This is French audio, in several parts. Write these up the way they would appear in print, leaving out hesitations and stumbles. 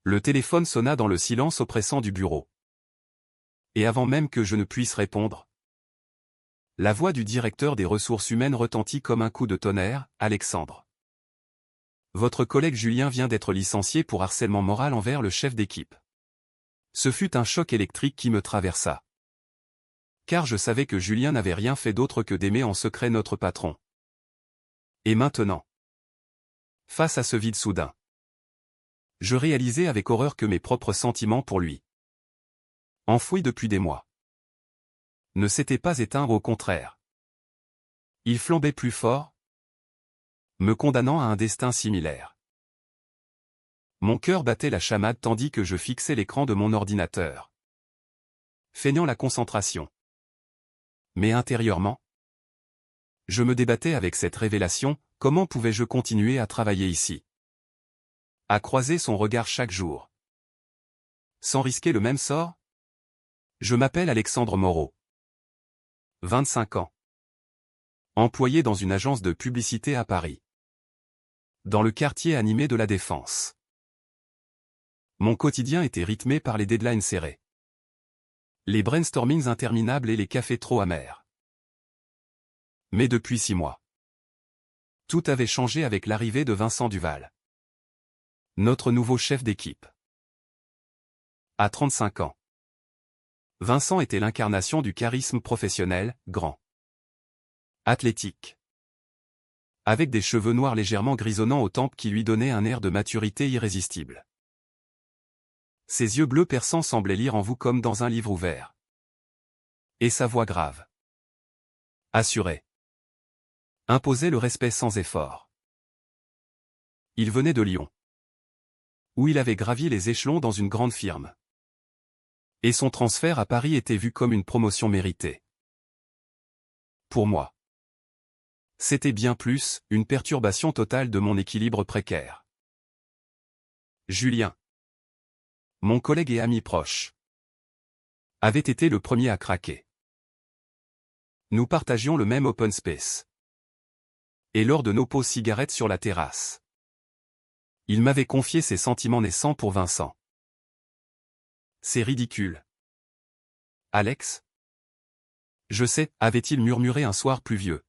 Le téléphone sonna dans le silence oppressant du bureau. Et avant même que je ne puisse répondre, la voix du directeur des ressources humaines retentit comme un coup de tonnerre. « Alexandre. Votre collègue Julien vient d'être licencié pour harcèlement moral envers le chef d'équipe. » Ce fut un choc électrique qui me traversa. Car je savais que Julien n'avait rien fait d'autre que d'aimer en secret notre patron. Et maintenant, face à ce vide soudain, je réalisais avec horreur que mes propres sentiments pour lui, enfouis depuis des mois, ne s'étaient pas éteints, au contraire. Ils flambaient plus fort, me condamnant à un destin similaire. Mon cœur battait la chamade tandis que je fixais l'écran de mon ordinateur, feignant la concentration. Mais intérieurement, je me débattais avec cette révélation. Comment pouvais-je continuer à travailler ici, à croiser son regard chaque jour, sans risquer le même sort? Je m'appelle Alexandre Moreau. 25 ans. Employé dans une agence de publicité à Paris, dans le quartier animé de la Défense. Mon quotidien était rythmé par les deadlines serrés, les brainstormings interminables et les cafés trop amers. Mais depuis 6 mois, tout avait changé avec l'arrivée de Vincent Duval, notre nouveau chef d'équipe. À 35 ans, Vincent était l'incarnation du charisme professionnel, grand, athlétique, avec des cheveux noirs légèrement grisonnants aux tempes qui lui donnaient un air de maturité irrésistible. Ses yeux bleus perçants semblaient lire en vous comme dans un livre ouvert. Et sa voix grave, assurée, imposait le respect sans effort. Il venait de Lyon, où il avait gravi les échelons dans une grande firme. Et son transfert à Paris était vu comme une promotion méritée. Pour moi, c'était bien plus, une perturbation totale de mon équilibre précaire. Julien, mon collègue et ami proche, avait été le premier à craquer. Nous partagions le même open space. Et lors de nos pauses cigarettes sur la terrasse, il m'avait confié ses sentiments naissants pour Vincent. C'est ridicule. Alex? Je sais, avait-il murmuré un soir pluvieux,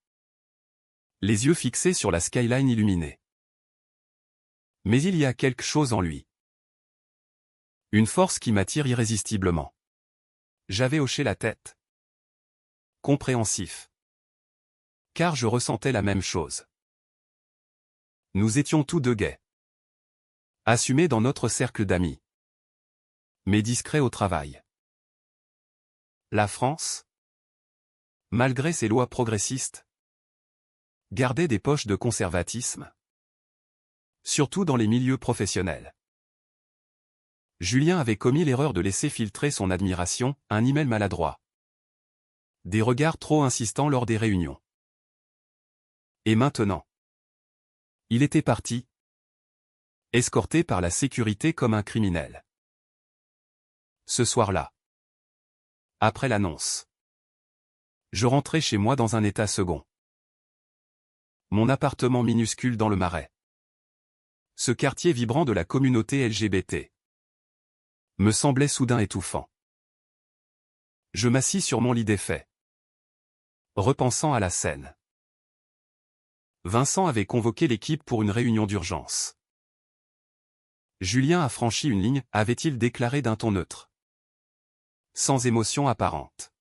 les yeux fixés sur la skyline illuminée. Mais il y a quelque chose en lui. Une force qui m'attire irrésistiblement. J'avais hoché la tête. Compréhensif. Car je ressentais la même chose. Nous étions tous deux gais, assumés dans notre cercle d'amis, mais discrets au travail. La France, malgré ses lois progressistes, gardait des poches de conservatisme, surtout dans les milieux professionnels. Julien avait commis l'erreur de laisser filtrer son admiration, un email maladroit, des regards trop insistants lors des réunions. Et maintenant, il était parti, escorté par la sécurité comme un criminel. Ce soir-là, après l'annonce, je rentrais chez moi dans un état second. Mon appartement minuscule dans le Marais, ce quartier vibrant de la communauté LGBT, me semblait soudain étouffant. Je m'assis sur mon lit défait, repensant à la scène. Vincent avait convoqué l'équipe pour une réunion d'urgence. Julien a franchi une ligne, avait-il déclaré d'un ton neutre, sans émotion apparente.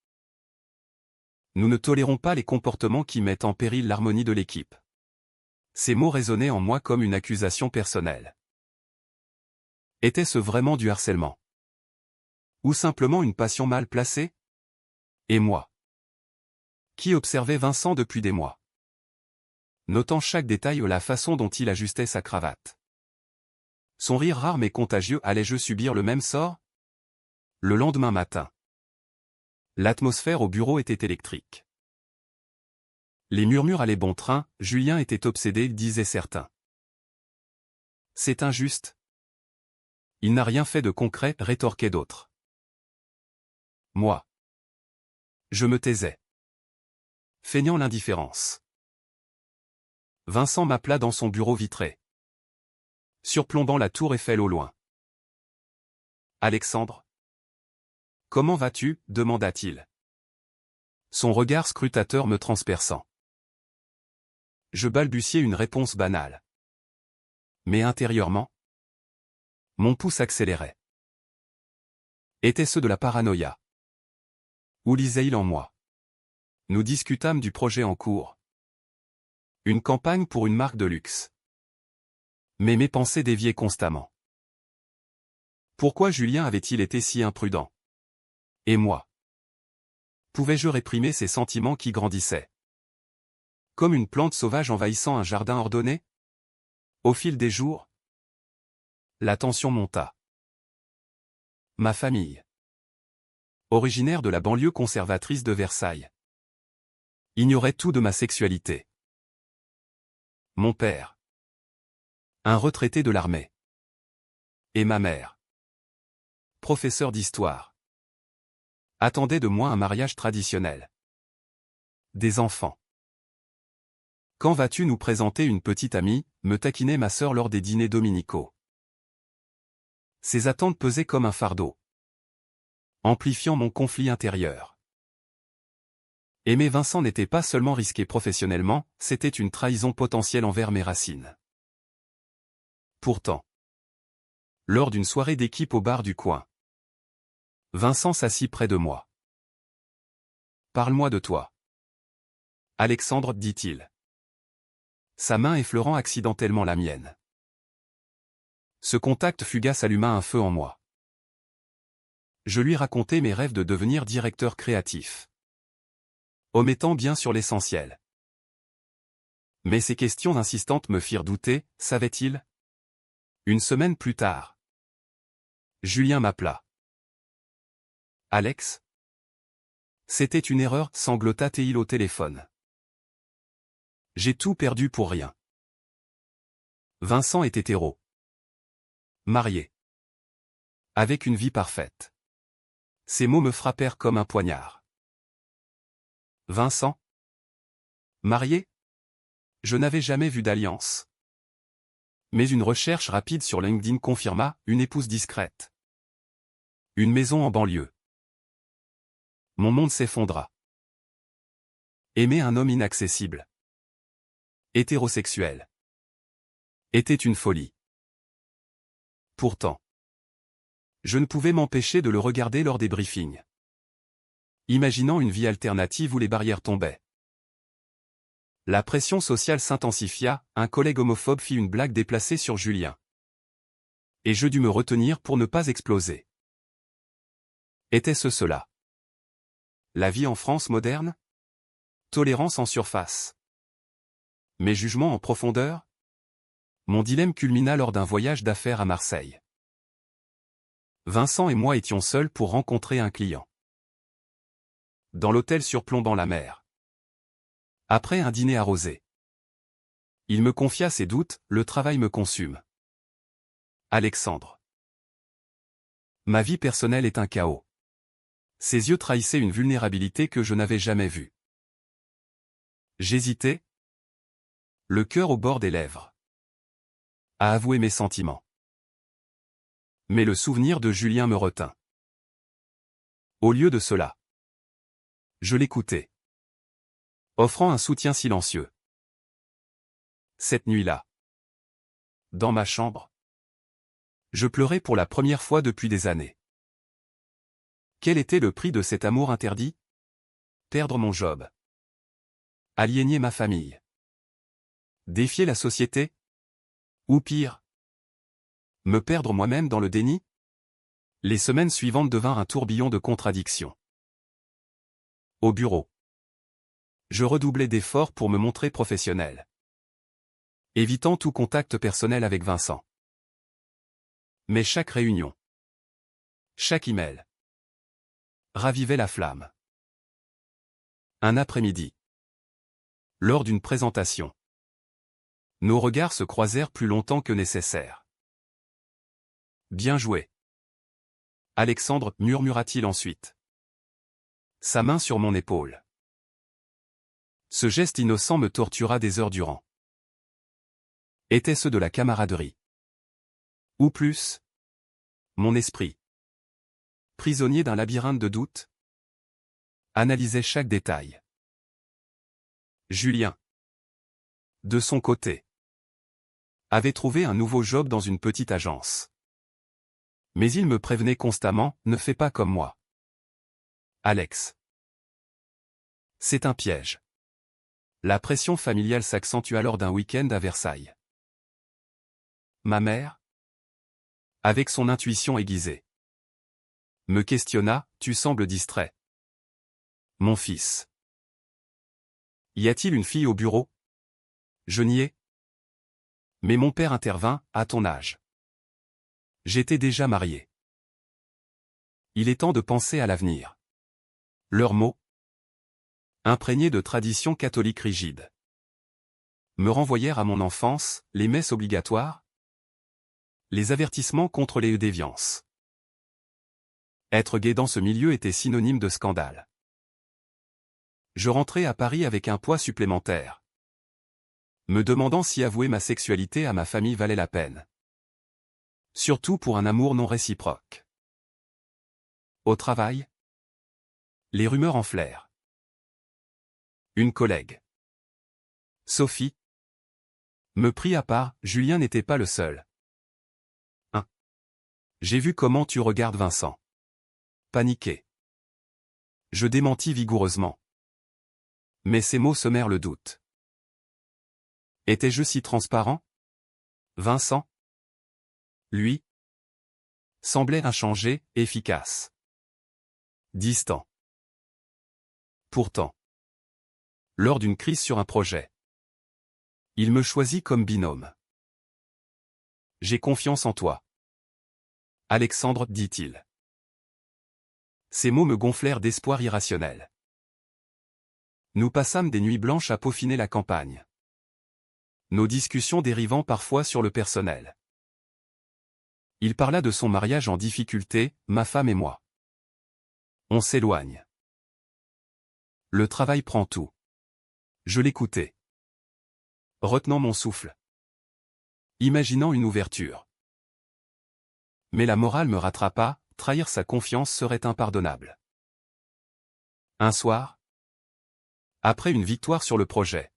Nous ne tolérons pas les comportements qui mettent en péril l'harmonie de l'équipe. Ces mots résonnaient en moi comme une accusation personnelle. Était-ce vraiment du harcèlement? Ou simplement une passion mal placée? Et moi, qui observais Vincent depuis des mois, notant chaque détail ou la façon dont il ajustait sa cravate. Son rire rare mais contagieux, allais-je subir le même sort? Le lendemain matin, l'atmosphère au bureau était électrique. Les murmures allaient bon train, Julien était obsédé, disaient certains. C'est injuste. Il n'a rien fait de concret, rétorquaient d'autres. Moi, je me taisais, feignant l'indifférence. Vincent m'appela dans son bureau vitré, surplombant la tour Eiffel au loin. Alexandre? Comment vas-tu? Demanda-t-il. Son regard scrutateur me transperçant. Je balbutiai une réponse banale. Mais intérieurement, mon pouls accélérait. Était-ce de la paranoïa? Où lisait-il en moi? Nous discutâmes du projet en cours. Une campagne pour une marque de luxe. Mais mes pensées déviaient constamment. Pourquoi Julien avait-il été si imprudent? Et moi? Pouvais-je réprimer ces sentiments qui grandissaient? Comme une plante sauvage envahissant un jardin ordonné? Au fil des jours, la tension monta. Ma famille. Originaire de la banlieue conservatrice de Versailles. Ignorait tout de ma sexualité. Mon père. Un retraité de l'armée. Et ma mère. Professeur d'histoire. Attendait de moi un mariage traditionnel. Des enfants. Quand vas-tu nous présenter une petite amie, me taquinait ma sœur lors des dîners dominicaux. Ces attentes pesaient comme un fardeau, amplifiant mon conflit intérieur. Aimer Vincent n'était pas seulement risqué professionnellement, c'était une trahison potentielle envers mes racines. Pourtant, lors d'une soirée d'équipe au bar du coin, Vincent s'assit près de moi. « Parle-moi de toi. » Alexandre, dit-il. Sa main effleurant accidentellement la mienne. Ce contact fugace alluma un feu en moi. Je lui racontai mes rêves de devenir directeur créatif, omettant bien sûr l'essentiel. Mais ces questions insistantes me firent douter, savait-il? Une semaine plus tard, Julien m'appela. « Alex? » C'était une erreur, sanglota-t-il au téléphone. J'ai tout perdu pour rien. Vincent est hétéro. Marié. Avec une vie parfaite. Ces mots me frappèrent comme un poignard. Vincent? Marié? Je n'avais jamais vu d'alliance. Mais une recherche rapide sur LinkedIn confirma, une épouse discrète. Une maison en banlieue. Mon monde s'effondra. Aimer un homme inaccessible. Hétérosexuel. Était une folie. Pourtant, je ne pouvais m'empêcher de le regarder lors des briefings. Imaginant une vie alternative où les barrières tombaient. La pression sociale s'intensifia, un collègue homophobe fit une blague déplacée sur Julien. Et je dus me retenir pour ne pas exploser. Était-ce cela? La vie en France moderne? Tolérance en surface. Mes jugements en profondeur? Mon dilemme culmina lors d'un voyage d'affaires à Marseille. Vincent et moi étions seuls pour rencontrer un client. Dans l'hôtel surplombant la mer. Après un dîner arrosé. Il me confia ses doutes, le travail me consume. Alexandre. Ma vie personnelle est un chaos. Ses yeux trahissaient une vulnérabilité que je n'avais jamais vue. J'hésitais, le cœur au bord des lèvres, à avouer mes sentiments. Mais le souvenir de Julien me retint. Au lieu de cela, je l'écoutais, offrant un soutien silencieux. Cette nuit-là, dans ma chambre, je pleurais pour la première fois depuis des années. Quel était le prix de cet amour interdit? Perdre mon job. Aliéner ma famille. Défier la société? Ou pire, me perdre moi-même dans le déni? Les semaines suivantes devinrent un tourbillon de contradictions. Au bureau, je redoublais d'efforts pour me montrer professionnel, évitant tout contact personnel avec Vincent. Mais chaque réunion, chaque email, ravivait la flamme. Un après-midi, lors d'une présentation, nos regards se croisèrent plus longtemps que nécessaire. Bien joué. Alexandre, murmura-t-il ensuite. Sa main sur mon épaule. Ce geste innocent me tortura des heures durant. Était-ce de la camaraderie? Ou plus? Mon esprit, prisonnier d'un labyrinthe de doutes, analysait chaque détail. Julien, de son côté, avait trouvé un nouveau job dans une petite agence. Mais il me prévenait constamment, ne fais pas comme moi. Alex. C'est un piège. La pression familiale s'accentua lors d'un week-end à Versailles. Ma mère, avec son intuition aiguisée, me questionna, tu sembles distrait. Mon fils. Y a-t-il une fille au bureau? Je niai. Mais mon père intervint, à ton âge. J'étais déjà marié. Il est temps de penser à l'avenir. Leurs mots, imprégnés de traditions catholiques rigides, me renvoyèrent à mon enfance, les messes obligatoires, les avertissements contre les déviances. Être gay dans ce milieu était synonyme de scandale. Je rentrais à Paris avec un poids supplémentaire, me demandant si avouer ma sexualité à ma famille valait la peine. Surtout pour un amour non réciproque. Au travail, les rumeurs enflèrent. Une collègue, Sophie, me prit à part, Julien n'était pas le seul. J'ai vu comment tu regardes Vincent. Paniqué. Je démentis vigoureusement. Mais ces mots semèrent le doute. Étais-je si transparent? Vincent, lui, semblait inchangé, efficace. Distant. Pourtant, lors d'une crise sur un projet, il me choisit comme binôme. J'ai confiance en toi, Alexandre, dit-il. Ces mots me gonflèrent d'espoir irrationnel. Nous passâmes des nuits blanches à peaufiner la campagne. Nos discussions dérivant parfois sur le personnel. Il parla de son mariage en difficulté, ma femme et moi. On s'éloigne. Le travail prend tout. Je l'écoutais, retenant mon souffle, imaginant une ouverture. Mais la morale me rattrapa, trahir sa confiance serait impardonnable. Un soir, après une victoire sur le projet,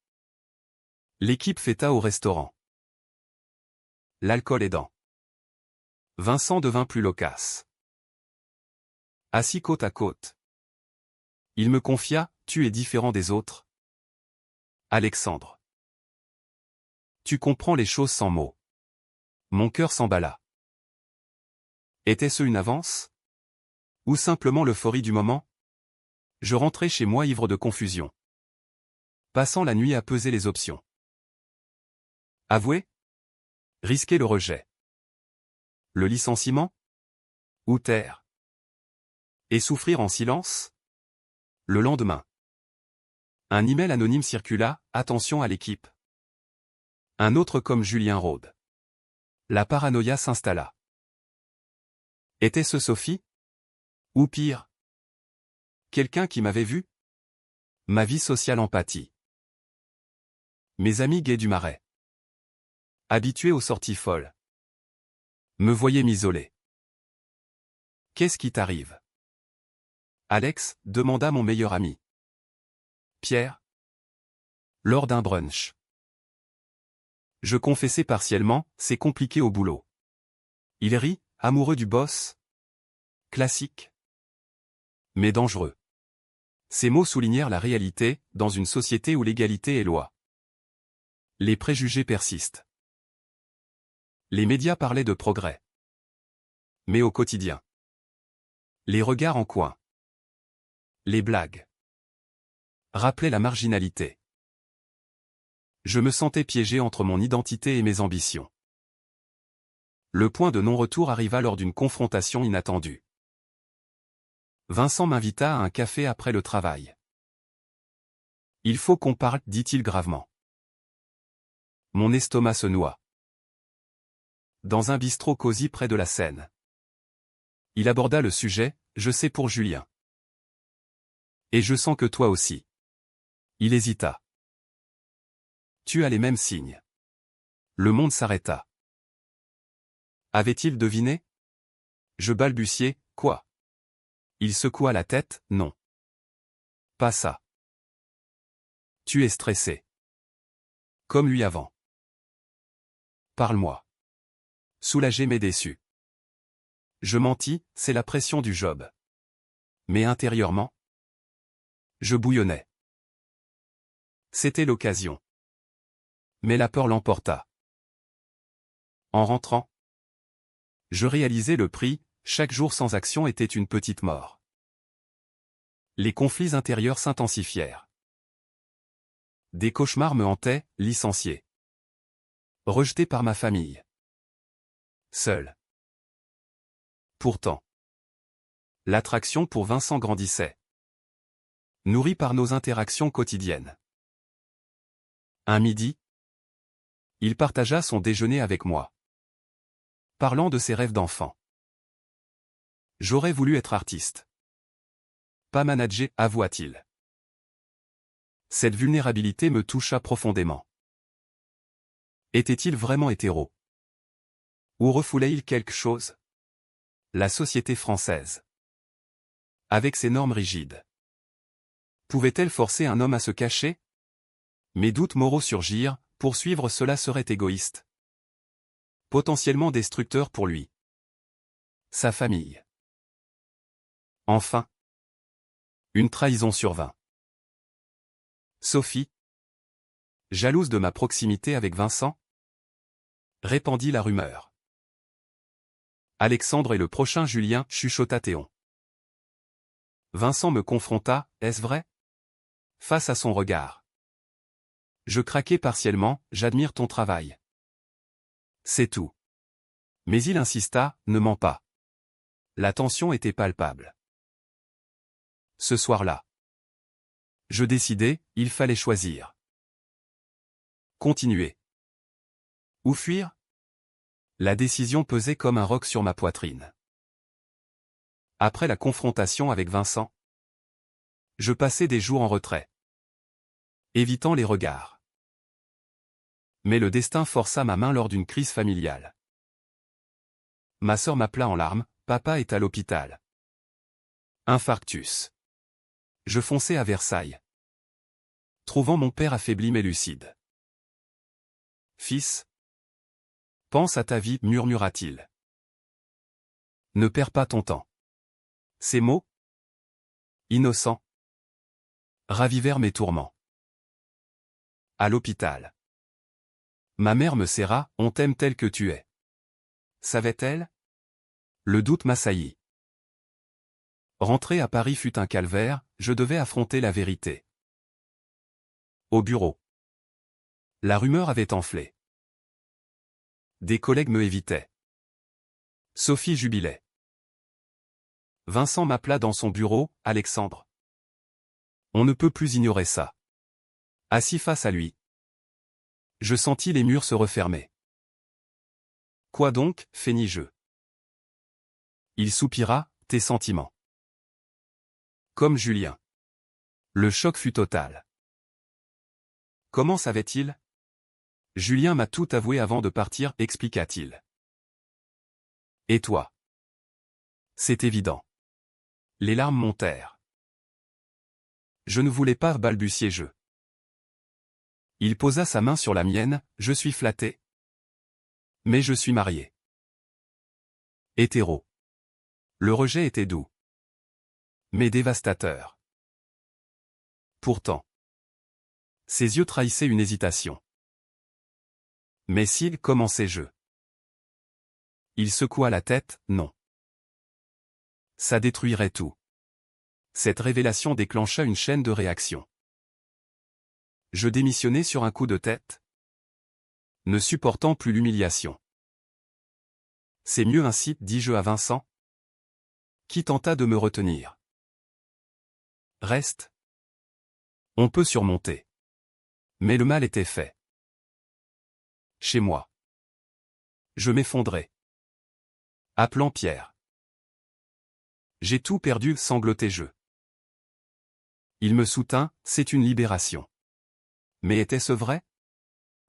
l'équipe fêta au restaurant. L'alcool aidant, Vincent devint plus loquace. Assis côte à côte, il me confia, tu es différent des autres. Alexandre. Tu comprends les choses sans mots. Mon cœur s'emballa. Était-ce une avance? Ou simplement l'euphorie du moment? Je rentrai chez moi ivre de confusion, passant la nuit à peser les options. Avouer? Risquer le rejet. Le licenciement? Ou taire? Et souffrir en silence? Le lendemain, un email anonyme circula, attention à l'équipe. Un autre comme Julien rôde. La paranoïa s'installa. Était-ce Sophie? Ou pire, quelqu'un qui m'avait vu? Ma vie sociale en pâtit. Mes amis gays du Marais, habitués aux sorties folles, me voyaient m'isoler. Qu'est-ce qui t'arrive? Alex, demanda mon meilleur ami. Pierre? Lors d'un brunch. Je confessai partiellement, c'est compliqué au boulot. Il rit, amoureux du boss. Classique. Mais dangereux. Ces mots soulignèrent la réalité, dans une société où l'égalité est loi. Les préjugés persistent. Les médias parlaient de progrès. Mais au quotidien, les regards en coin, les blagues, rappelaient la marginalité. Je me sentais piégé entre mon identité et mes ambitions. Le point de non-retour arriva lors d'une confrontation inattendue. Vincent m'invita à un café après le travail. Il faut qu'on parle, dit-il gravement. Mon estomac se noie. Dans un bistrot cosy près de la Seine. Il aborda le sujet, je sais pour Julien. Et je sens que toi aussi. Il hésita. Tu as les mêmes signes. Le monde s'arrêta. Avait-il deviné? Je balbutiai, quoi? Il secoua la tête, non. Pas ça. Tu es stressé. Comme lui avant. Parle-moi. Soulagé mais déçu. Je mentis, c'est la pression du job. Mais intérieurement, je bouillonnais. C'était l'occasion. Mais la peur l'emporta. En rentrant, je réalisais le prix, chaque jour sans action était une petite mort. Les conflits intérieurs s'intensifièrent. Des cauchemars me hantaient, licencié. Rejeté par ma famille. Seul. Pourtant, l'attraction pour Vincent grandissait. Nourri par nos interactions quotidiennes. Un midi, il partagea son déjeuner avec moi. Parlant de ses rêves d'enfant. J'aurais voulu être artiste. Pas manager, avoua-t-il. Cette vulnérabilité me toucha profondément. Était-il vraiment hétéro? Ou refoulait-il quelque chose? La société française. Avec ses normes rigides. Pouvait-elle forcer un homme à se cacher? Mes doutes moraux surgirent, poursuivre cela serait égoïste. Potentiellement destructeur pour lui. Sa famille. Enfin. Une trahison survint. Sophie, jalouse de ma proximité avec Vincent, répandit la rumeur. Alexandre est le prochain Julien, chuchota Théon. Vincent me confronta, est-ce vrai? Face à son regard. Je craquai partiellement, j'admire ton travail. C'est tout. Mais il insista, ne mens pas. La tension était palpable. Ce soir-là. Je décidai, il fallait choisir. Continuer. Ou fuir? La décision pesait comme un roc sur ma poitrine. Après la confrontation avec Vincent, je passais des jours en retrait. Évitant les regards. Mais le destin força ma main lors d'une crise familiale. Ma sœur m'appela en larmes, papa est à l'hôpital. Infarctus. Je fonçai à Versailles. Trouvant mon père affaibli mais lucide. Fils. Pense à ta vie, murmura-t-il. Ne perds pas ton temps. Ces mots, innocents, ravivèrent mes tourments. À l'hôpital. Ma mère me serra, on t'aime tel que tu es. Savait-elle? Le doute m'assaillit. Rentrer à Paris fut un calvaire, je devais affronter la vérité. Au bureau. La rumeur avait enflé. Des collègues me évitaient. Sophie jubilait. Vincent m'appela dans son bureau, Alexandre. On ne peut plus ignorer ça. Assis face à lui. Je sentis les murs se refermer. Quoi donc, feignis-je. Il soupira, tes sentiments. Comme Julien. Le choc fut total. Comment savait-il? Julien m'a tout avoué avant de partir, expliqua-t-il. Et toi? C'est évident. Les larmes montèrent. Je ne voulais pas balbutier je. Il posa sa main sur la mienne, je suis flatté. Mais je suis marié. Hétéro. Le rejet était doux. Mais dévastateur. Pourtant. Ses yeux trahissaient une hésitation. Mais s'il commençait je. Il secoua la tête, non. Ça détruirait tout. Cette révélation déclencha une chaîne de réactions. Je démissionnai sur un coup de tête. Ne supportant plus l'humiliation. C'est mieux ainsi, dis-je à Vincent. Qui tenta de me retenir. Reste. On peut surmonter. Mais le mal était fait. Chez moi. Je m'effondrais. Appelant Pierre. J'ai tout perdu, sanglotai-je. Il me soutint, c'est une libération. Mais était-ce vrai?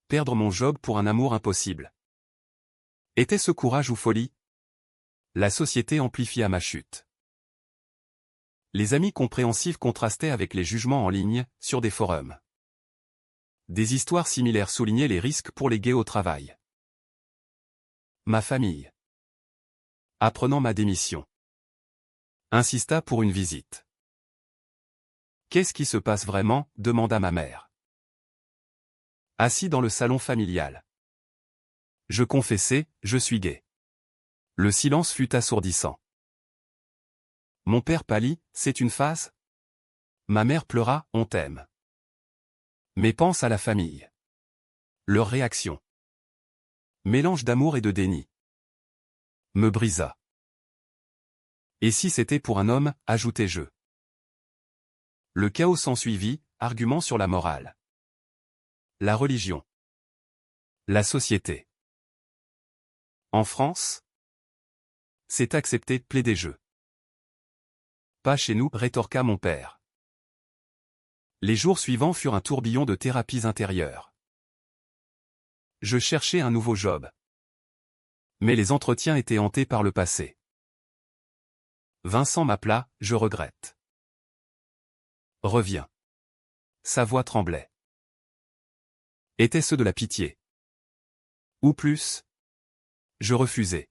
Perdre mon job pour un amour impossible. Était-ce courage ou folie? La société amplifia ma chute. Les amis compréhensifs contrastaient avec les jugements en ligne, sur des forums. Des histoires similaires soulignaient les risques pour les gays au travail. Ma famille, apprenant ma démission, insista pour une visite. Qu'est-ce qui se passe vraiment? Demanda ma mère. Assis dans le salon familial. Je confessai, je suis gay. Le silence fut assourdissant. Mon père pâlit, c'est une phase? Ma mère pleura, on t'aime. Mais pense à la famille. Leur réaction. Mélange d'amour et de déni. Me brisa. Et si c'était pour un homme, ajoutai-je. Le chaos s'ensuivit, argument sur la morale. La religion. La société. En France? C'est accepté, plaidai-je. Pas chez nous, rétorqua mon père. Les jours suivants furent un tourbillon de thérapies intérieures. Je cherchais un nouveau job. Mais les entretiens étaient hantés par le passé. Vincent m'appela, je regrette. Reviens. Sa voix tremblait. Était-ce de la pitié? Ou plus? Je refusai.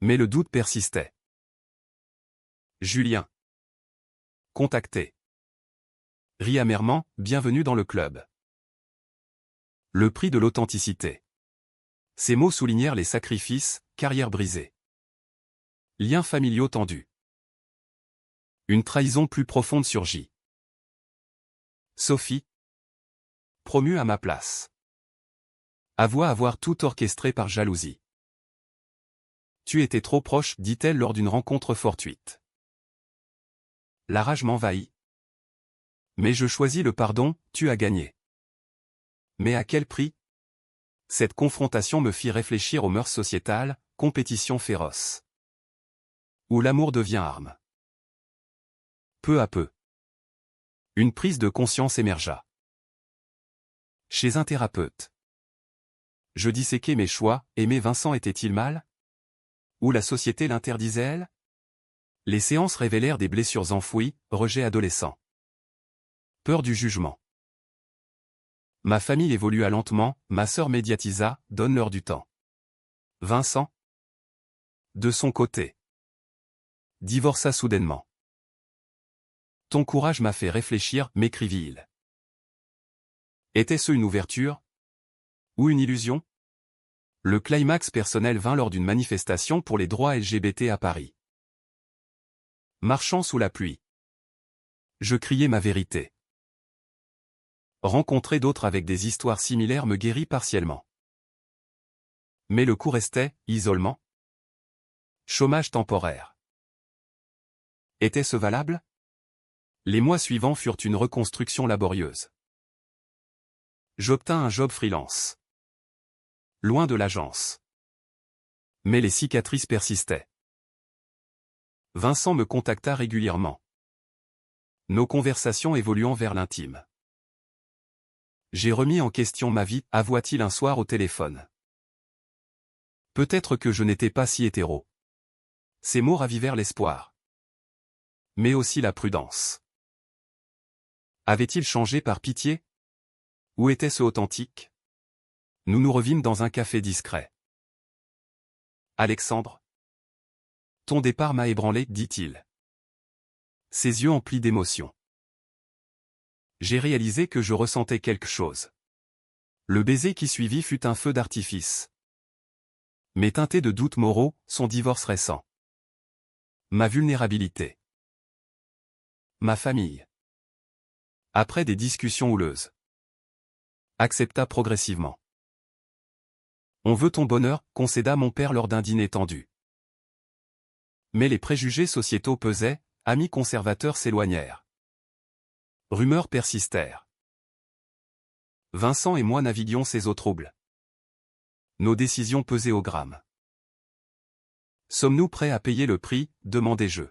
Mais le doute persistait. Julien. Contacté. Rit amèrement, bienvenue dans le club. Le prix de l'authenticité. Ces mots soulignèrent les sacrifices, carrière brisée. Liens familiaux tendus. Une trahison plus profonde surgit. Sophie. Promue à ma place. Avoua avoir tout orchestré par jalousie. Tu étais trop proche, dit-elle lors d'une rencontre fortuite. La rage m'envahit. Mais je choisis le pardon, tu as gagné. Mais à quel prix? Cette confrontation me fit réfléchir aux mœurs sociétales, compétition féroce. Où l'amour devient arme. Peu à peu. Une prise de conscience émergea. Chez un thérapeute. Je disséquai mes choix, aimer Vincent était-il mal? Ou la société l'interdisait-elle? Les séances révélèrent des blessures enfouies, rejet adolescent. Peur du jugement. Ma famille évolua lentement, ma sœur médiatisa, donne-leur du temps. Vincent? De son côté. Divorça soudainement. Ton courage m'a fait réfléchir, m'écrivit-il. Était-ce une ouverture? Ou une illusion? Le climax personnel vint lors d'une manifestation pour les droits LGBT à Paris. Marchant sous la pluie. Je criais ma vérité. Rencontrer d'autres avec des histoires similaires me guérit partiellement. Mais le coup restait, isolement. Chômage temporaire. Était-ce valable? Les mois suivants furent une reconstruction laborieuse. J'obtins un job freelance. Loin de l'agence. Mais les cicatrices persistaient. Vincent me contacta régulièrement. Nos conversations évoluant vers l'intime. J'ai remis en question ma vie, avoua-t-il un soir au téléphone. Peut-être que je n'étais pas si hétéro. Ces mots ravivèrent l'espoir. Mais aussi la prudence. Avait-il changé par pitié? Ou était-ce authentique? Nous nous revîmes dans un café discret. Alexandre? Ton départ m'a ébranlé, dit-il. Ses yeux emplis d'émotion. J'ai réalisé que je ressentais quelque chose. Le baiser qui suivit fut un feu d'artifice. Mais teinté de doutes moraux, son divorce récent. Ma vulnérabilité. Ma famille. Après des discussions houleuses. Accepta progressivement. On veut ton bonheur, concéda mon père lors d'un dîner tendu. Mais les préjugés sociétaux pesaient, amis conservateurs s'éloignèrent. Rumeurs persistèrent. Vincent et moi naviguions ces eaux troubles. Nos décisions pesaient au gramme. Sommes-nous prêts à payer le prix, demandai-je.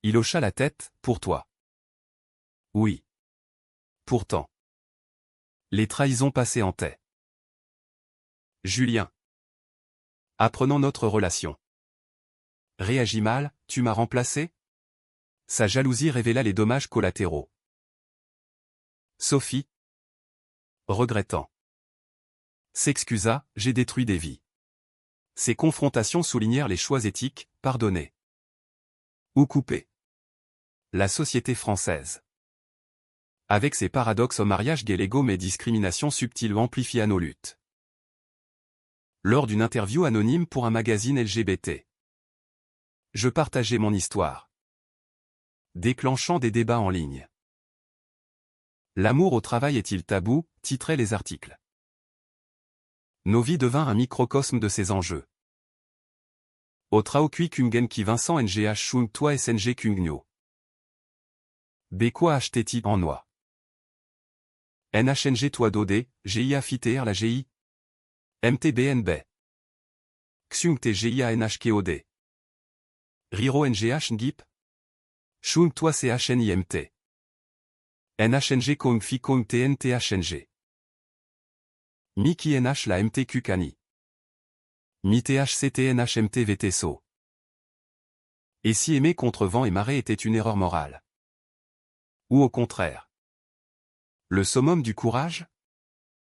Il hocha la tête, pour toi. Oui. Pourtant. Les trahisons passaient en tête. Julien. Apprenant notre relation. Réagis mal, tu m'as remplacé? Sa jalousie révéla les dommages collatéraux. Sophie, regrettant, s'excusa, j'ai détruit des vies. Ces confrontations soulignèrent les choix éthiques, pardonner ou couper. La société française. Avec ses paradoxes au mariage gay légaux mais discrimination subtile amplifia nos luttes. Lors d'une interview anonyme pour un magazine LGBT. Je partageais mon histoire. Déclenchant des débats en ligne. L'amour au travail est-il tabou, titraient les articles. Nos vies devinrent un microcosme de ces enjeux. Au Traokui Kungen ki Vincent NGH Shung Toi SNG Kungno. Bekwa HTT en noix. NHNG Toi Dodé, GIA FITR la GI. MTBNB. Xung TGIA NHKOD. Riro NGH Ngip. Shung Toi CHNIMT. NHNG Kong Fi Kong TNTHNG. Miki NH la MTQ Kani. Mi THCTNHMT VTSO. Et si aimer contre vent et marée était une erreur morale? Ou au contraire? Le summum du courage?